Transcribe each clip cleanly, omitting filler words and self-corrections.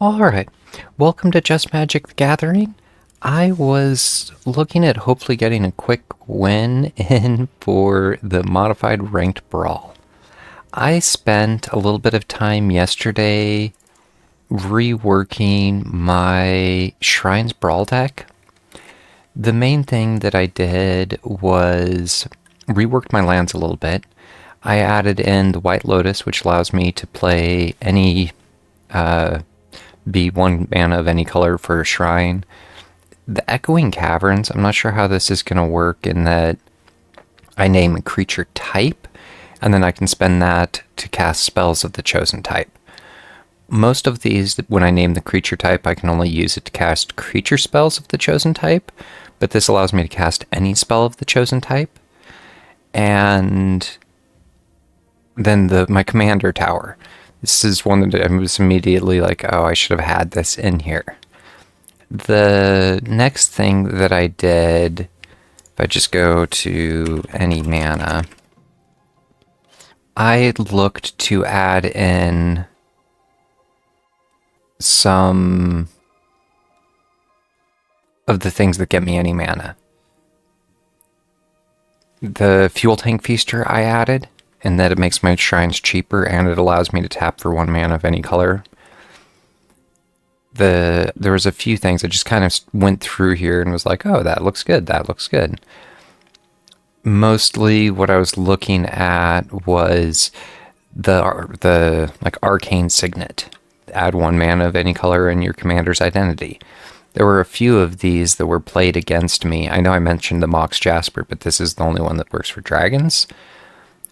Alright, welcome to Just Magic the Gathering. I was looking at hopefully getting a quick win in for the modified ranked brawl. I spent a little bit of time yesterday reworking my Shrines Brawl deck. The main thing that I did was reworked my lands a little bit. I added in the White Lotus, which allows me to play any be one mana of any color for a shrine. The Echoing Caverns, I'm not sure how this is going to work in that I name a creature type, and then I can spend that to cast spells of the chosen type. Most of these, when I name the creature type, I can only use it to cast creature spells of the chosen type, but this allows me to cast any spell of the chosen type. And then my Commander Tower. This is one that I was immediately like, oh, I should have had this in here. The next thing that I did, if I just go to any mana, I looked to add in some of the things that get me any mana. The Fuel Tank Feaster I added, and that it makes my shrines cheaper, and it allows me to tap for one mana of any color. There was a few things I just kind of went through here and was like, oh, that looks good, that looks good. Mostly what I was looking at was the like Arcane Signet. Add one mana of any color in your commander's identity. There were a few of these that were played against me. I know I mentioned the Mox Jasper, but this is the only one that works for dragons.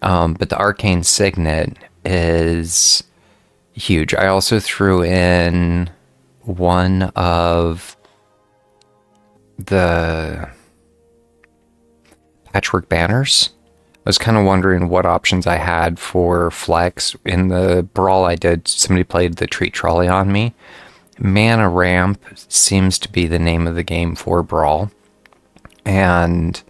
But the Arcane Signet is huge. I also threw in one of the Patchwork Banners. I was kind of wondering what options I had for flex. In the brawl I did, somebody played the Treat Trolley on me. Mana Ramp seems to be the name of the game for brawl. And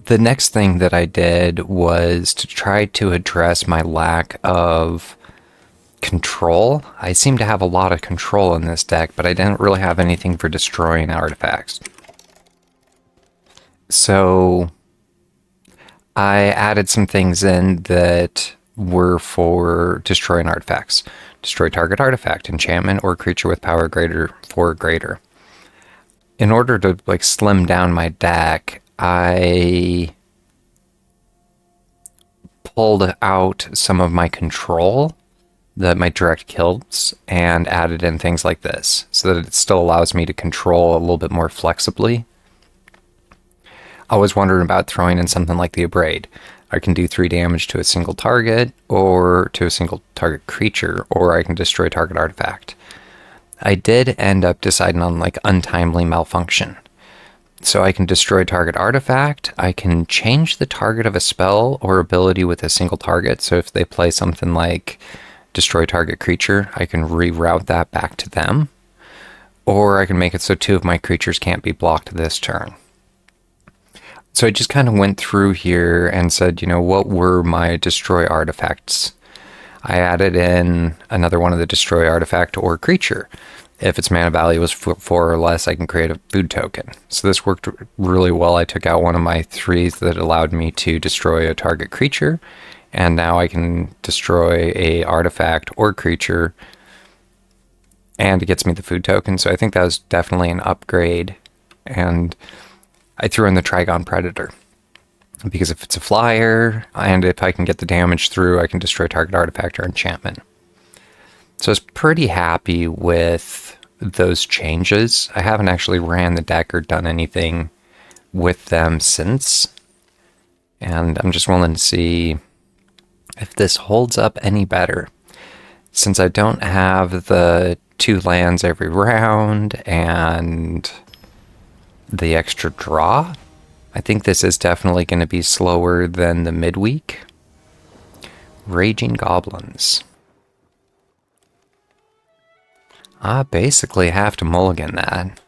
the next thing that I did was to try to address my lack of control. I seem to have a lot of control in this deck, but I didn't really have anything for destroying artifacts. So I added some things in that were for destroying artifacts. Destroy target artifact, enchantment, or creature with power greater for greater. In order to slim down my deck, I pulled out some of my control, my direct kills, and added in things like this, so that it still allows me to control a little bit more flexibly. I was wondering about throwing in something like the Abrade. I can do 3 damage to a single target, or to a single target creature, or I can destroy target artifact. I did end up deciding on Untimely Malfunction. So I can destroy target artifact, I can change the target of a spell or ability with a single target, so if they play something like destroy target creature, I can reroute that back to them. Or I can make it so 2 of my creatures can't be blocked this turn. So I just kind of went through here and said, what were my destroy artifacts? I added in another one of the destroy artifact or creature. If its mana value was 4 or less, I can create a food token. So this worked really well. I took out one of my 3s that allowed me to destroy a target creature, and now I can destroy a artifact or creature, and it gets me the food token. So I think that was definitely an upgrade. And I threw in the Trigon Predator, because if it's a flyer, and if I can get the damage through, I can destroy target artifact or enchantment. So I was pretty happy with those changes. I haven't actually ran the deck or done anything with them since. And I'm just willing to see if this holds up any better. Since I don't have the 2 lands every round and the extra draw, I think this is definitely going to be slower than the midweek. Raging Goblins. I basically have to mulligan that.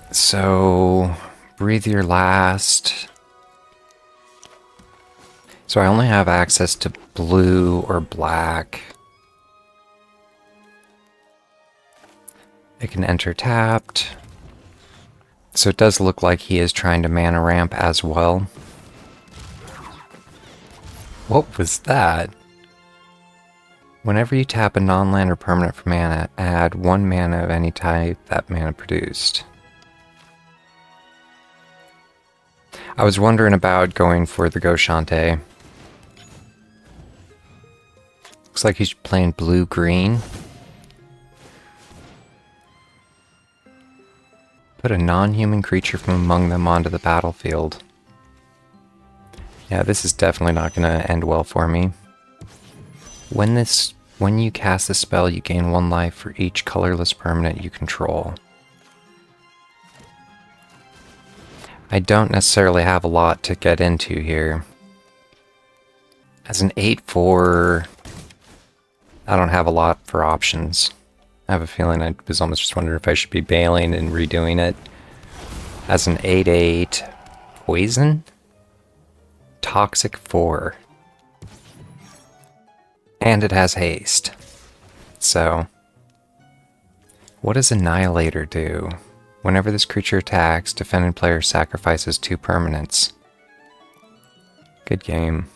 So, breathe your last. So I only have access to blue or black. It can enter tapped. So it does look like he is trying to mana ramp as well. What was that? Whenever you tap a non-land or permanent for mana, add 1 mana of any type that mana produced. I was wondering about going for the Goshante. Looks like he's playing blue-green. Put a non-human creature from among them onto the battlefield. Yeah, this is definitely not going to end well for me. When you cast this spell, you gain 1 life for each colorless permanent you control. I don't necessarily have a lot to get into here. As an 8/4, I don't have a lot for options. I have a feeling I was almost just wondering if I should be bailing and redoing it. As an 8/8, poison? Toxic 4. And it has haste. So, what does Annihilator do? Whenever this creature attacks, defended player sacrifices 2 permanents. Good game.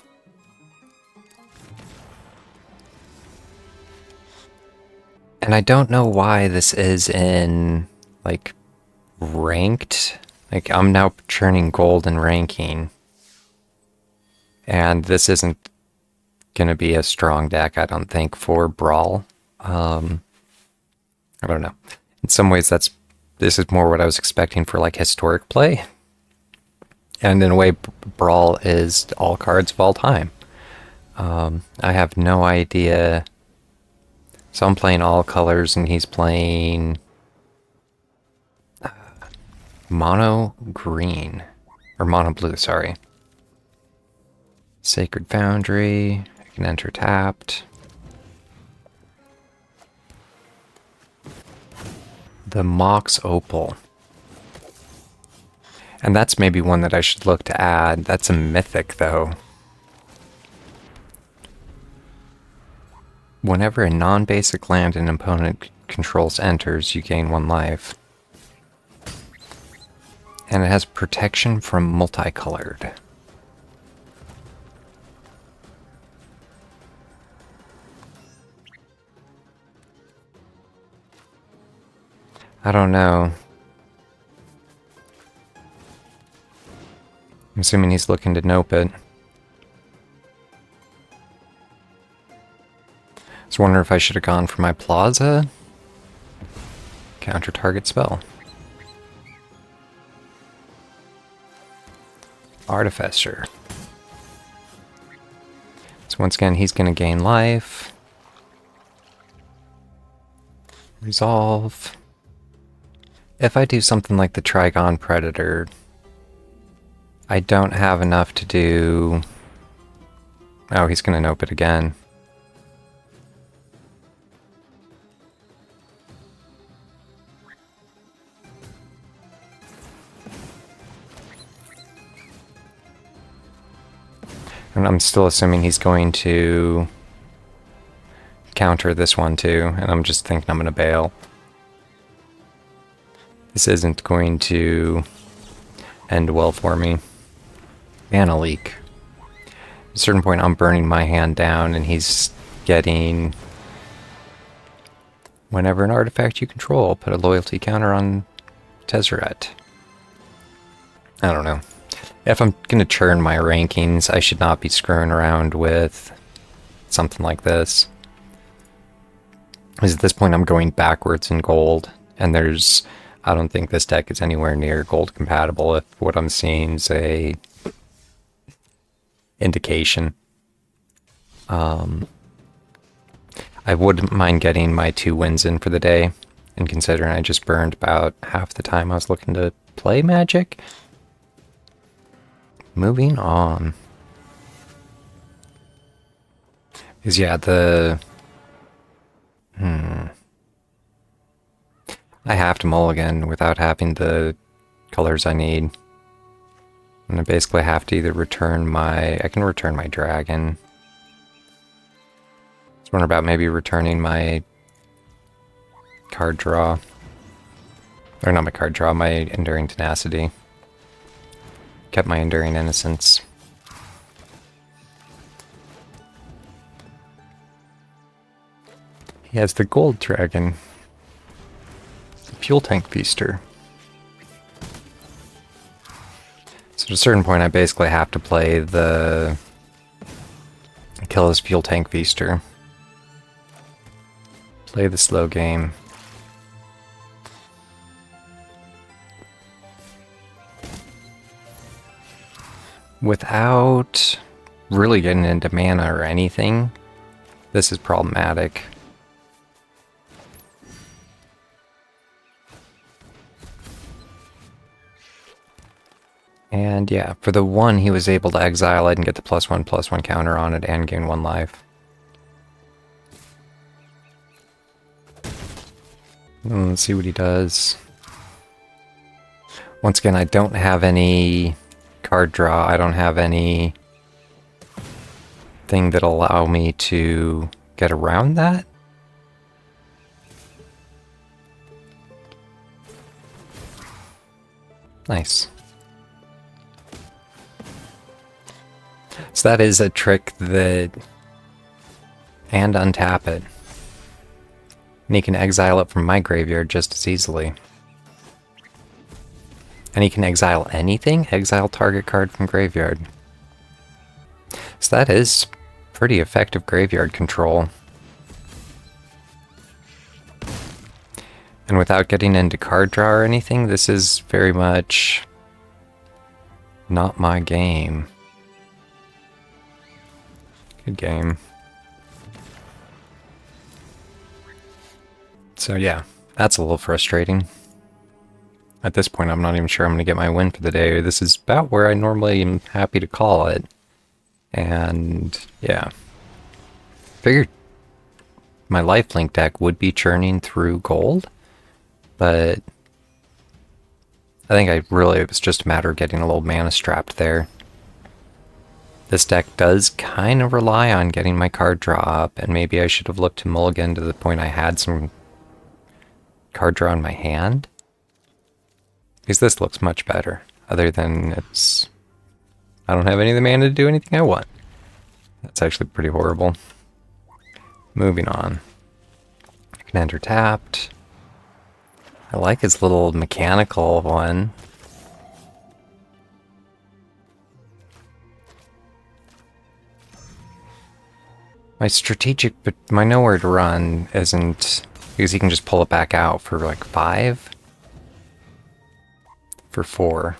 And I don't know why this is in, like, ranked. Like, I'm now churning gold and ranking. And this isn't going to be a strong deck, I don't think, for Brawl. I don't know. In some ways, this is more what I was expecting for, like, historic play. And in a way, Brawl is all cards of all time. I have no idea. So I'm playing all colors, and he's playing mono green. Or mono blue, sorry. Sacred Foundry. I can enter tapped. The Mox Opal. And that's maybe one that I should look to add. That's a mythic, though. Whenever a non-basic land an opponent controls enters, you gain 1 life. And it has protection from multicolored. I don't know. I'm assuming he's looking to nope it. I was wondering if I should have gone for my Plaza. Counter target spell. Artificer. So once again, he's going to gain life. Resolve. If I do something like the Trigon Predator, I don't have enough to do... Oh, he's going to nope it again. And I'm still assuming he's going to counter this one too, and I'm just thinking I'm going to bail. This isn't going to end well for me. Mana leak. At a certain point I'm burning my hand down and he's getting... Whenever an artifact you control, put a loyalty counter on Tezzeret. I don't know. If I'm going to churn my rankings, I should not be screwing around with something like this. Because at this point I'm going backwards in gold, and I don't think this deck is anywhere near gold compatible if what I'm seeing is a indication. I wouldn't mind getting my 2 wins in for the day, and considering I just burned about half the time I was looking to play Magic. Moving on. Because yeah, I have to mulligan without having the colors I need. And I basically have to either return I can return my dragon. I was wondering about maybe returning my card draw. Or not my card draw, my Enduring Tenacity. Kept my Enduring Innocence. He has the Gold Dragon. The Fuel Tank Feaster. So at a certain point I basically have to play the... kill his Fuel Tank Feaster. Play the slow game. Without really getting into mana or anything, this is problematic. And yeah, for the one he was able to exile it and get the +1/+1 counter on it and gain 1 life. Let's see what he does. Once again, I don't have any card draw. I don't have any thing that'll allow me to get around that. Nice. So that is a trick that... and untap it. And he can exile it from my graveyard just as easily. And he can exile anything? Exile target card from graveyard. So that is pretty effective graveyard control. And without getting into card draw or anything, this is very much not my game. Good game. So yeah, that's a little frustrating. At this point, I'm not even sure I'm going to get my win for the day. This is about where I normally am happy to call it. And yeah. Figured my lifelink deck would be churning through gold, but I think it was just a matter of getting a little mana strapped there. This deck does kind of rely on getting my card draw up, and maybe I should have looked to mulligan to the point I had some card draw in my hand. Because this looks much better, other than I don't have any of the mana to do anything I want. That's actually pretty horrible. Moving on. I can enter tapped. I like his little mechanical one. My strategic, but my nowhere to run isn't, because he can just pull it back out for like 5. For 4.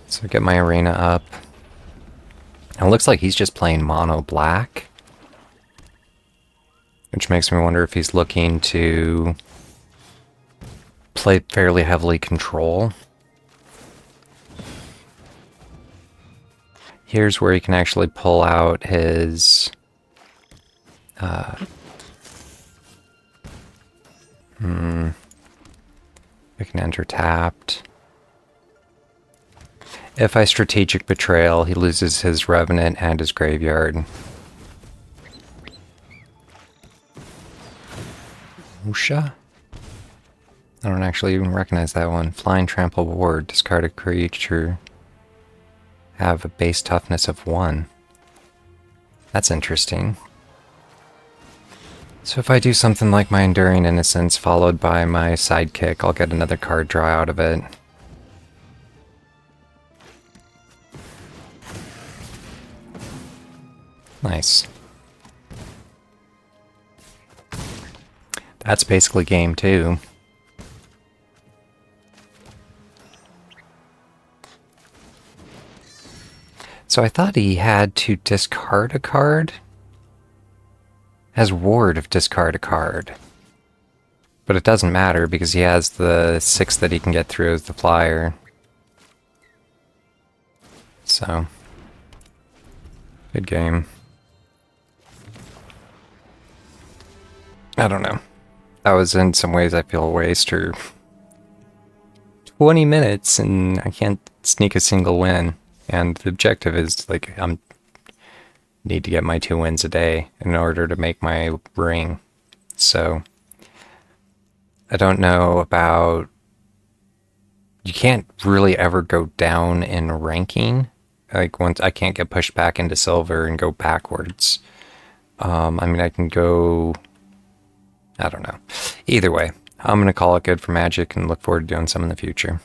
So get my arena up. And it looks like he's just playing mono black. Which makes me wonder if he's looking to play fairly heavily control. Here's where he can actually pull out his... I can enter tapped. If I strategic betrayal, he loses his Revenant and his graveyard. Usha? I don't actually even recognize that one. Flying Trample Ward. Discard a creature. Have a base toughness of 1. That's interesting. So if I do something like my Enduring Innocence followed by my Sidekick, I'll get another card draw out of it. Nice. That's basically game 2. So I thought he had to discard a card? Has ward of discard a card. But it doesn't matter because he has the 6 that he can get through as the flyer. So, good game. I don't know. That was in some ways I feel a waste, or 20 minutes and I can't sneak a single win. And the objective is like need to get my 2 wins a day in order to make my ring. So I don't know about... You can't really ever go down in ranking. Like, once I can't get pushed back into silver and go backwards. I mean, I can go... I don't know. Either way, I'm going to call it good for Magic and look forward to doing some in the future.